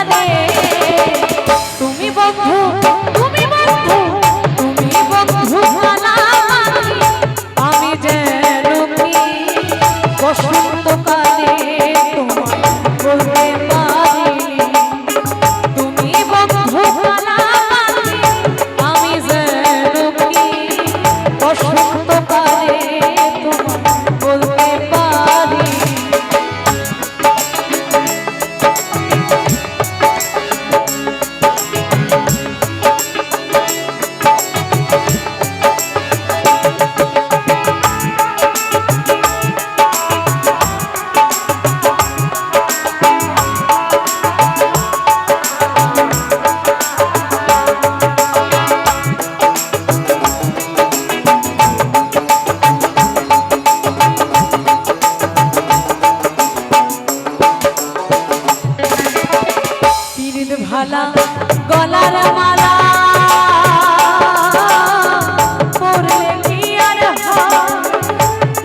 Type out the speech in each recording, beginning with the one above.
কালে তুমি বন্ধু তুমি বন্ধু তুমি বন্ধু কালামানি আমি যেন কি বসন্তকালে তোমায় বলতে পারি তুমি বন্ধু কালামানি আমি যেন কি বসন্তকালে তোমায় বলতে পারি। ভালা গলার মালা পরলে কি আর হয়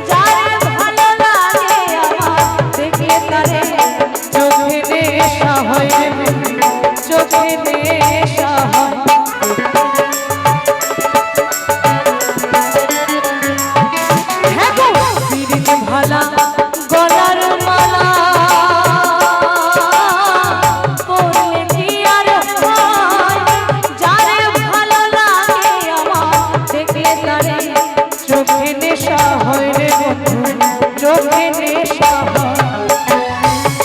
যারে ভালো লাগে আমার দেখে তারে চোখে নেশা হয় চোখে নেশা হয় হ্যাঁ গো পিরিত ভালা গলার মালা চোখে নেশা হয় রে বন্ধু চোখে নেশা হয়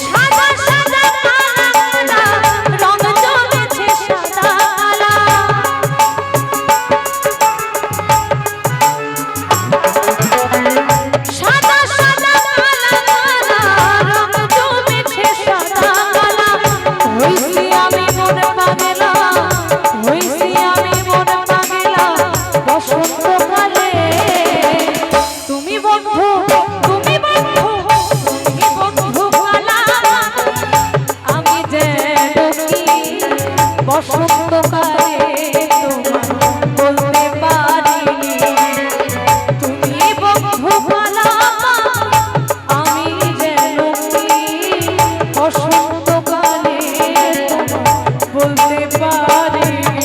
সাদা সাদা কালা কালা রং জমেছে সাদা কালা সাদা সাদা কালা কালা রং জমেছে সাদা কালা হইছি আমি মন পাগলা হইছি আমি মন পাগলা বসন্তকালে তুমি বন্ধু তুমি বন্ধু তুমি বন্ধু কালামানি আমি যেন কি বসন্তকালে তোমায় বলতে পারিনি তুমি বন্ধু কালামানি আমি যেন কি বসন্তকালে তোমায় বলতে পারিনি।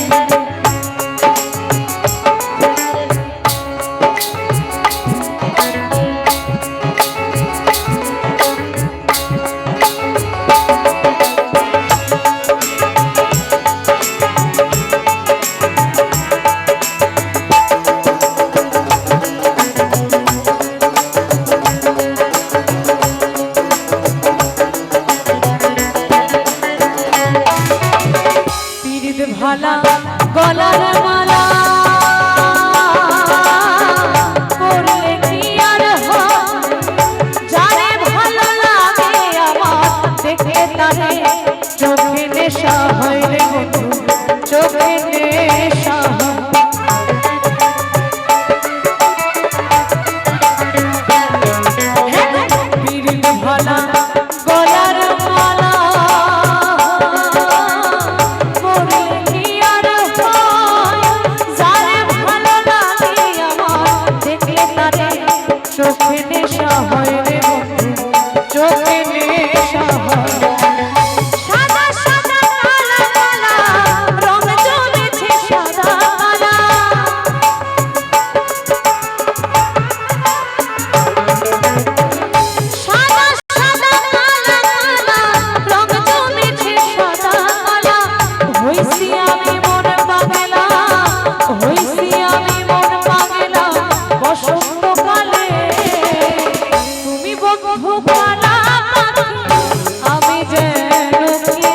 ভালা গলার মালা পরলে কি আর হয় যারে ভালো লাগে আমার দেখে তারে চোখে নেশা হয় রে বন্ধু চোখে নেশা হয় পিরিত ভালা গলার মালা চোখে নেশা হয় রে বন্ধু চোখে নেশা হয় সাদা সাদা কালা কালা রং জমেছে সাদা কালা সাদা সাদা কালা কালা রং জমেছে সাদা কালা হইছি আমি মন পাগলা হইছি আমি মন পাগলা বসন্তকালে তুমি বন্ধু কালামানি আমি যেন কি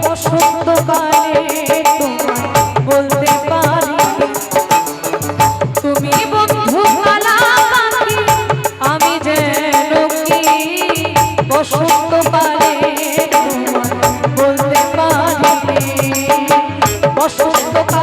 বসন্তকালে তোমায় বলতে পারি তুমি বন্ধু কালামানি আমি যেন কি বসন্তকালে তোমায় বলতে পারি বসন্তকালে